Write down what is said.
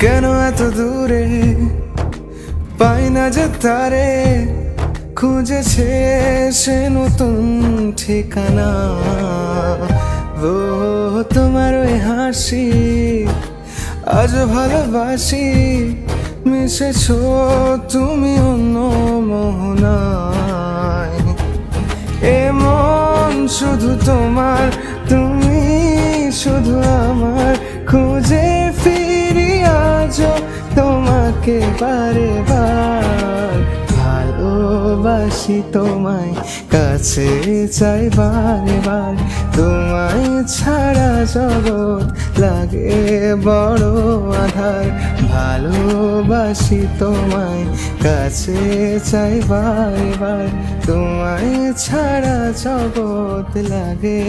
কেন এত দূরে পাই না যে তারে, খুঁজেছে সে নতুন ঠিকানা। ও তোমার ওই হাসি আজ ভালোবাসি, মিশেছো তুমি অন্য মোহনায়। এ মন শুধু তোমার, তুমি শুধু আমার, খুঁজে ফিরি আজও তোমাকে বারে বার। ভালোবাসি তোমায়, কাছে চাই বারে বার, তোমায় ছাড়া জগৎ লাগে বড় আধার। ভালোবাসি তোমায়, কাছে চাই বারে বার, তোমায় ছাড়া জগৎ লাগে